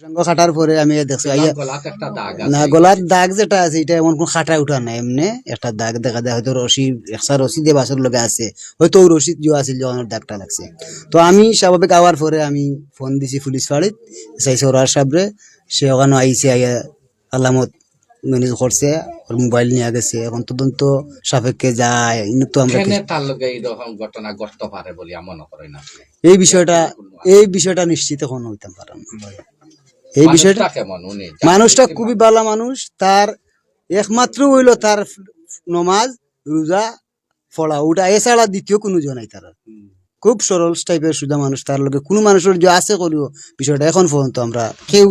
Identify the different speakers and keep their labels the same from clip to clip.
Speaker 1: প্রসঙ্গ খাটার পরে আমি দেখছি আইয়া না গলার দাগ যেটা আছে এটা এমন কোন খাটা উঠা নাই, এমনি একটা দাগ দেখা যায়, হয়তো রশি একটা রশি দিয়ে বাসর লগে আছে, হয়তো ওই রশি যে আছে যখন দাগটা লাগছে। তো আমি স্বাভাবিক আওয়ার পরে আমি ফোন দিছি পুলিশ ফাঁড়িত, চাইছে ওরা সাবরে, সে ওখানে আইসে আইয়া আলামত ম্যানেজ করছে, ওর মোবাইল নিয়ে গেছে, এখন তদন্ত সাপেক্ষে যায় তো আমরা
Speaker 2: তার লগে এইরকম ঘটনা ঘটতে পারে বলে মনে করেন না।
Speaker 1: এই বিষয়টা নিশ্চিত এখন হইতে পারে না। এই বিষয়টা মানুষটা খুবই ভালো মানুষ, তার একমাত্র হইলো তার নমাজ রোজা পড়া, ওটা এছাড়া দ্বিতীয় কোনো জন নাই। তার খুব সরল টাইপের সুদা মানুষ, তার লগে কোনো মানুষের যে আছে করিও বিষয়টা এখন পর্যন্ত আমরা কেউ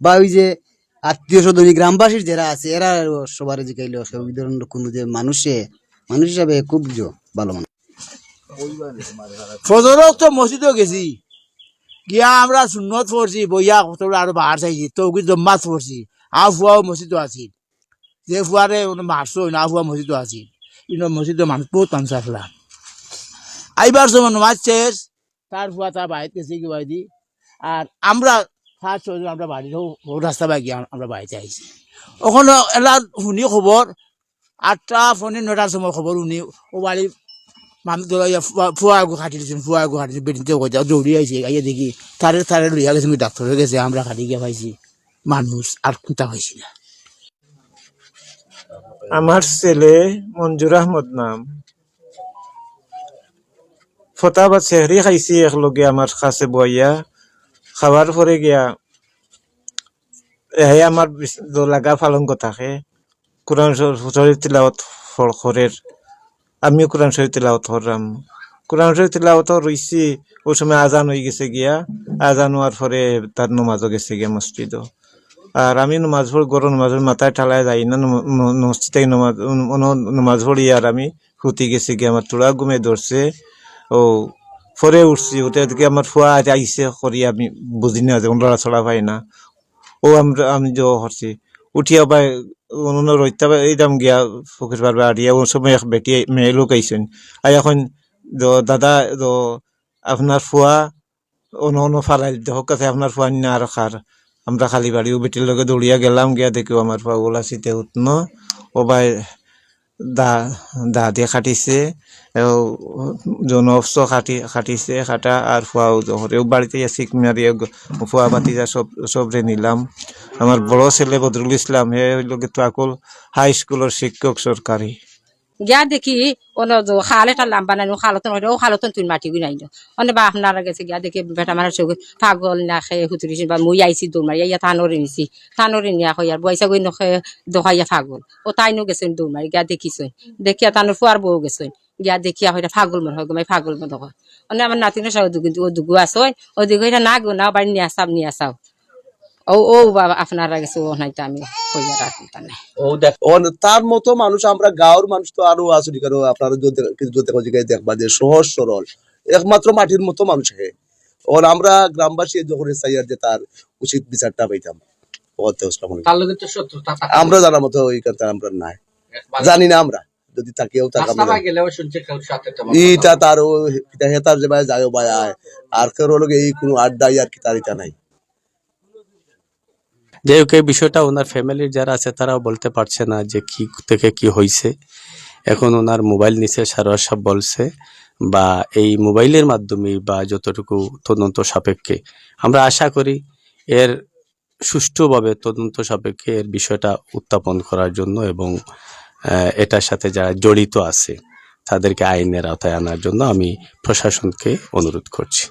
Speaker 1: বা ওই যে আত্মীয় স্বজন গ্রামবাসীর যারা আছে এরা সবার জিকাইল ওই ধরনের কোনো যে মানুষ হিসাবে খুব ভালো মানুষ।
Speaker 3: ফজরও তো মসজিদেও গেছি, গিয়া আমরা সুন্নত পড়ছি, বইয়া কতটা আরো বাহার চাইছি, তৌকি জম্মাত পড়ছি, ফুয়াও মসজিদও আছিল, যে ফুয়ারে মারছো না ফুয়া মসজিদও আছিল, কিন্তু মসজিদে মানুষ বহুত মানুষ আসলাম। আইবার সময় নমাজ শেষ, তার ফুয়া তার বাড়িতে গেছে কি বাড়ি, আর আমরা 5-6 জন আমরা বাড়ির রাস্তা বাই গিয়ে আমরা বাড়িতে আইছি। ওখানে এলা শুনি খবর 8টা ফোনে 9টার সময় খবর শুনি ও বাড়ির মানুষ ফুয়া আগু খাটি দিয়েছেন, ফুয়া আগু খাটি বেটিতে দৌড়ি আইছে, আইয়া দেখি তারে লইয়া গেছে, ডাক্তার হয়ে গেছে, আমরা খাটি গিয়ে পাইছি মানুষ আর কোনটা পাইছি না।
Speaker 4: আমার ছেলে মঞ্জুর আহমদ নাম, ফতাবাদ সেহরি খাইছি একলগে আমার কাছে বইয়া, খাওয়ার পরে গিয়া আমার লাগা পালঙ্ক থাকে, কোরআন শরীফ তিলাওয়াত করে, আমিও কোরআন শরীফ তিলাওয়াত করলাম। কোরআন শরীফ তিলাওয়াত রইছি, ওই সময় আজান হয়ে গেছে গিয়া, আজান হওয়ার পরে তার নমাজও গেছে গিয়া মসজিদও। আর আমি নমাজ পড়ি, গরম নমাজ মাথায় ঠালায় যাই না, মসজিদ থেকে নমাজ পড়ি, আর আমি ফুটি গেছে গিয়ে আমার তোরা ঘুমে ধরছে। ও পরে উঠছি, উঠে দিকে আমার ফুয়া আইসে করি, আমি বুঝি না যখন লড়াছড়া পাই না, ও আমি যে করছি উঠিয়া পাই রইতে এইদাম গিয়া ফকির পারবে আড়িয়া। ওই সময় এক বেটি মেয়ে লোক আইসেন, আর এখন দাদা আপনার ফুয়া অন্য ফালাই হোক কাছে আপনার ফুয়া না আর খার, আমরা খালি বাড়ি ও বেটির লগে দৌড়িয়া গেলাম, গিয়া দেখি আমার ফুয়া ওলা শীতে উঠন, ও ভাই দা দিয়ে খাটিছে, জনফস খাটিছে খাটা, আর ফুয়াও জহরেও বাড়িতে শিখ মারিয়ে ফুয়া বাতিজা সবরে নিলাম। আমার বড় ছেলে বদরুল ইসলাম, হে লোকে তো আকল হাই স্কুলের শিক্ষক সরকারি।
Speaker 5: গিয়া দেখি খাল এটা লাম বানানো খালতন ও খালতন তুই মাটি গুনাই অনেক বা আপনারা গেছে গিয়া দেখি বেটা মারা চোখ পাগল না খেয়ে হুতুরিছি বা মুই আইসি দৌড় মারি ইয়া থানরে নিছি, থানরে নিয়া কইয়ার বয়সা গই নখে দোহাইয়া পাগল ও তাইনো গেছেন দৌড় মারি, গিয়া দেখিছেন দেখিয়া তানোর ফুয়ার বউ গেছেন, গিয়া দেখিয়া হয়টা পাগল মন হয় গমাই পাগল মন হয় অনেক আমার নাতিনের সাথে কিন্তু ও দুগু আসয়, ও দিকে এটা না গো না বাড়ি নিয়ে আসাও ও বাবা আপনারা গেছে ও নাই, আমি কইয়া রাখি তা নাই।
Speaker 6: তার মতো মানুষ আমরা গাঁওর মানুষ তো আরো আসুন, কারণ আপনারা দেখবা যে সহজ সরল একমাত্র মাটির মতো মানুষ হে। আমরা গ্রামবাসী যখন চাইয়ার যে তার উচিত বিচারটা পাইতাম, আমরা জানার মতো ওই কথা আমরা নাই, জানি না আমরা যদি তাকেও ইটা তার হেতার যে ভাই যায় ভাই আয়, আর কেউ এই কোনো আড্ডাই আর কি তার ইটা নাই।
Speaker 7: যাই হোক, এই বিষয়টা ওনার ফ্যামিলির যারা আছে তারাও বলতে পারছে না যে কি থেকে কি হয়েছে। এখন ওনার মোবাইল নিচে সারোয়ার সাহেব বলছে, বা এই মোবাইলের মাধ্যমে বা যতটুকু তদন্ত সাপেক্ষে আমরা আশা করি এর সুষ্ঠুভাবে তদন্ত সাপেক্ষে এর বিষয়টা উত্থাপন করার জন্য, এবং এটার সাথে যারা জড়িত আছে তাদেরকে আইনের আওতায় আনার জন্য আমি প্রশাসনকে অনুরোধ করছি।